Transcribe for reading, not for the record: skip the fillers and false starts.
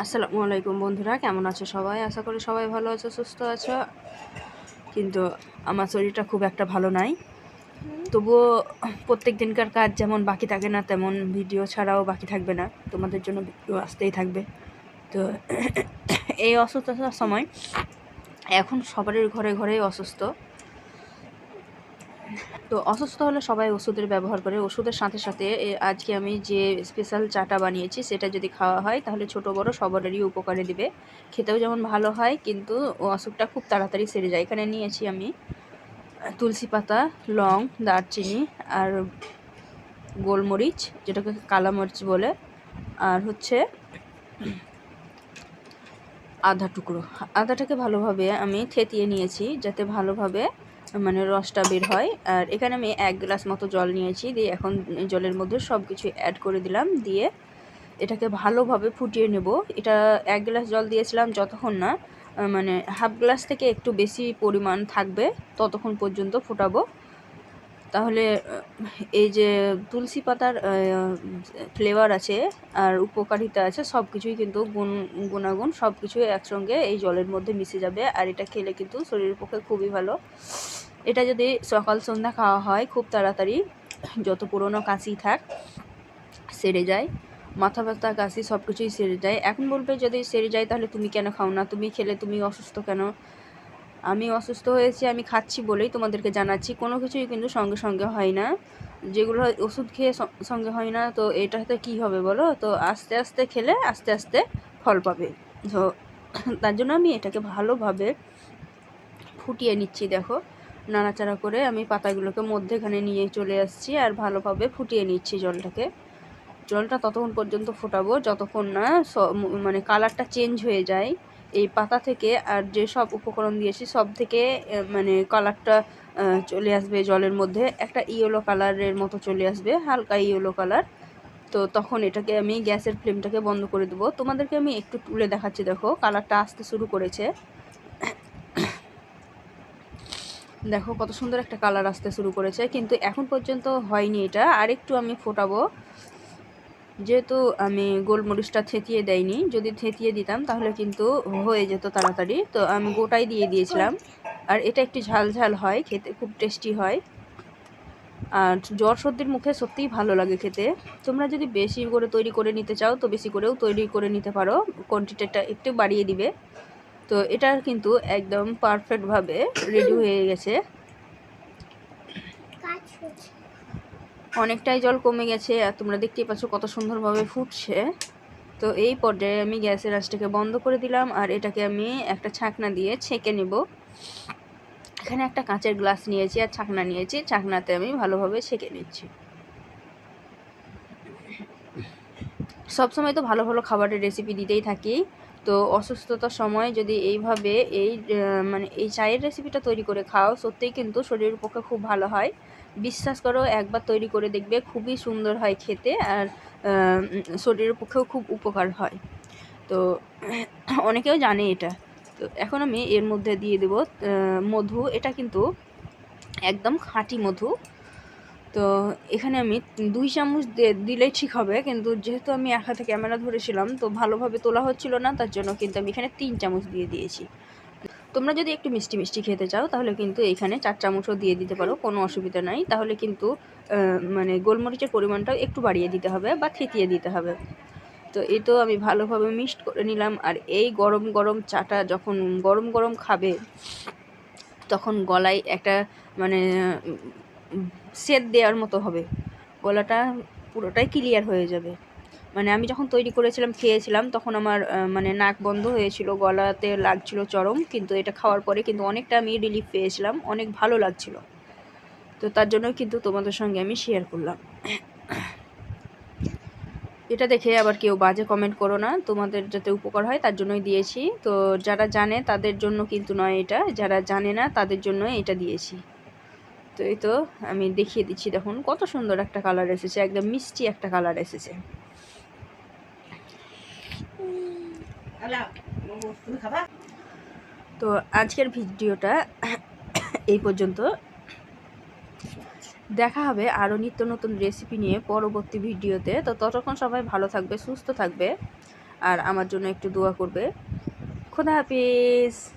আসসালামু আলাইকুম বন্ধুরা, কেমন আছো সবাই? আশা করি সবাই ভালো আছো, সুস্থ আছো। কিন্তু আমার শরীরটা খুব একটা ভালো নাই। তবুও প্রত্যেক দিনকার কাজ যেমন বাকি থাকে না, তেমন ভিডিও ছাড়াও বাকি থাকবে না। তোমাদের জন্য ভিডিও আসতেই থাকবে। তো এই অসুস্থতার সময় এখন সবারই ঘরে ঘরেই অসুস্থ। তো অসুস্থ হলে সবাই ওষুধের ব্যবহার করে। ওষুধের সাথে সাথে আজকে আমি যে স্পেশাল চাটা বানিয়েছি সেটা যদি খাওয়া হয় তাহলে ছোট বড় সবারই উপকারে দিবে। খেতেও যেমন ভালো হয়, কিন্তু অসুখটা খুব তাড়াতাড়ি সেরে যায়। এখানে নিয়েছি আমি তুলসী পাতা, লং, দারচিনি আর গোলমরিচ, যেটাকে কালামরিচ বলে, আর হচ্ছে আদা টুকরো। আদাটাকে ভালোভাবে আমি থেতিয়ে নিয়েছি যাতে ভালোভাবে রসটা বের হয়। আর এখানে আমি 1 গ্লাস মতো জল নিয়েছি, দিয়ে এখন জলের মধ্যে সব কিছু অ্যাড করে দিলাম। দিয়ে এটাকে ভালোভাবে ফুটিয়ে নেব। এটা 1 গ্লাস জল দিয়েছিলাম, যতক্ষণ না হাফ গ্লাস থেকে একটু বেশি পরিমাণ থাকবে ততক্ষণ পর্যন্ত ফোটাবো। তাহলে এই যে তুলসী পাতার ফ্লেভার আছে আর উপকারিতা আছে, সব কিছুই কিন্তু গুণাগুণ সব কিছুই একসঙ্গে এই জলের মধ্যে মিশে যাবে। আর এটা খেলে কিন্তু শরীরের পক্ষে খুবই ভালো। এটা যদি সকাল সন্ধ্যা খাওয়া হয় খুব তাড়াতাড়ি যত পুরনো কাশি থাক সেরে যায়। মাথা ব্যথা, কাশি সব কিছুই সেরে যায়। এখন বলবে যদি সেরে যায় তাহলে তুমি কেন খাও না? তুমি খেলে তুমি অসুস্থ কেন? আমি অসুস্থ হয়েছি, আমি খাচ্ছি বলেই তোমাদেরকে জানাচ্ছি। কোনো কিছুই কিন্তু সঙ্গে সঙ্গে হয় না। যেগুলো ওষুধ খেয়ে সঙ্গে হয় না, তো এটাতে কী হবে বলো? তো আস্তে আস্তে খেলে আস্তে আস্তে ফল পাবে। তো তার জন্য আমি এটাকে ভালোভাবে ফুটিয়ে নিচ্ছি। দেখো, নাড়াচাড়া করে আমি পাতাগুলোকে মধ্যেখানে নিয়ে চলে আসছি আর ভালোভাবে ফুটিয়ে নিচ্ছি জলটাকে। জলটা ততক্ষণ পর্যন্ত ফোটাবো যতক্ষণ না কালারটা চেঞ্জ হয়ে যায় এই পাতা থেকে। আর যে সব উপকরণ দিয়েছি সব থেকে কালারটা চলে আসবে জলের মধ্যে, একটা ইয়েলো কালারের মতো চলে আসবে, হালকা ইয়েলো কালার। তো তখন এটাকে আমি গ্যাসের ফ্লেমটাকে বন্ধ করে দেবো। তোমাদেরকে আমি একটু তুলে দেখাচ্ছি। দেখো, কালারটা আসতে শুরু করেছে। দেখো কত সুন্দর একটা কালার আসতে শুরু করেছে, কিন্তু এখন পর্যন্ত হয়নি। এটা আরেকটু আমি ফোটাবো, যেহেতু আমি গোলমরিচটা থেতিয়ে দেয়নি। যদি থেতিয়ে দিতাম তাহলে কিন্তু হয়ে যেত তাড়াতাড়ি। তো আমি গোটাই দিয়ে দিয়েছিলাম। আর এটা একটু ঝাল ঝাল হয়, খেতে খুব টেস্টি হয়। আর জ্বর সর্দির মুখে সত্যিই ভালো লাগে খেতে। তোমরা যদি বেশি করে তৈরি করে নিতে চাও তো বেশি করেও তৈরি করে নিতে পারো, কোয়ান্টিটিটা একটু বাড়িয়ে দিবে। তো এটা কিন্তু একদম পারফেক্টভাবে রেডি হয়ে গেছে। অনেকটাই জল কমে গেছে আর তোমরা দেখতেই পাচ্ছ কত সুন্দরভাবে ফুটছে। তো এই পর্যায়ে আমি গ্যাসের আঁচটাকে বন্ধ করে দিলাম আর এটাকে আমি একটা ছাকনা দিয়ে ছেঁকে নেব। এখানে একটা কাঁচের গ্লাস নিয়েছি আর ছাকনা নিয়েছি, ছাকনাতে আমি ভালোভাবে ছেঁকে নিচ্ছি। সবসময় তো ভালো ভালো খাবারের রেসিপি দিতেই থাকি। তো অসুস্থতার সময় যদি এইভাবে এই চায়ের রেসিপিটা তৈরি করে খাও, সত্যিই কিন্তু শরীরের পক্ষে খুব ভালো হয়। বিশ্বাস করো, একবার তৈরি করে দেখবে, খুবই সুন্দর হয় খেতে আর শরীরের পক্ষেও খুব উপকার হয়। তো অনেকেও জানে এটা। তো এখন আমি এর মধ্যে দিয়ে দেব মধু। এটা কিন্তু একদম খাঁটি মধু। তো এখানে আমি 2 চামচ দিলেই ঠিক হবে, কিন্তু যেহেতু আমি এক হাতে ক্যামেরা ধরেছিলাম তো ভালোভাবে তোলা হচ্ছিল না, তার জন্য কিন্তু আমি এখানে 3 চামচ দিয়ে দিয়েছি। তোমরা যদি একটু মিষ্টি মিষ্টি খেতে চাও তাহলে কিন্তু এখানে 4 চামচও দিয়ে দিতে পারো, কোনো অসুবিধা নাই। তাহলে কিন্তু গোলমরিচের পরিমাণটাও একটু বাড়িয়ে দিতে হবে বা থেতিয়ে দিতে হবে। তো এই তো আমি ভালোভাবে মিক্সড করে নিলাম। আর এই গরম গরম চাটা যখন গরম গরম খাবে তখন গলায় একটা মানে সেদ দেওয়ার মতো হবে, গলাটা পুরোটাই ক্লিয়ার হয়ে যাবে। আমি যখন তৈরি করেছিলাম খেয়েছিলাম তখন আমার নাক বন্ধ হয়েছিল, গলাতে লাগছিল চরম, কিন্তু এটা খাওয়ার পরে কিন্তু অনেকটা আমি রিলিফ পেয়েছিলাম, অনেক ভালো লাগছিল। তো তার জন্য কিন্তু তোমাদের সঙ্গে আমি শেয়ার করলাম। এটা দেখে আবার কেউ বাজে কমেন্ট করো না, তোমাদের যাতে উপকার হয় তার জন্যই দিয়েছি। তো যারা জানে তাদের জন্য কিন্তু নয়, এটা যারা জানে না তাদের জন্য এটা দিয়েছি। তো এই তো আমি দেখিয়ে দিচ্ছি, দেখুন কত সুন্দর একটা কালার এসেছে, একদম মিষ্টি একটা কালার এসেছে। তো আজকের ভিডিওটা এই পর্যন্ত। দেখা হবে আরও নিত্য নতুন রেসিপি নিয়ে পরবর্তী ভিডিওতে। তো ততক্ষণ সবাই ভালো থাকবে, সুস্থ থাকবে। আর আমার জন্য একটু দোয়া করবে। খোদা হাফিজ।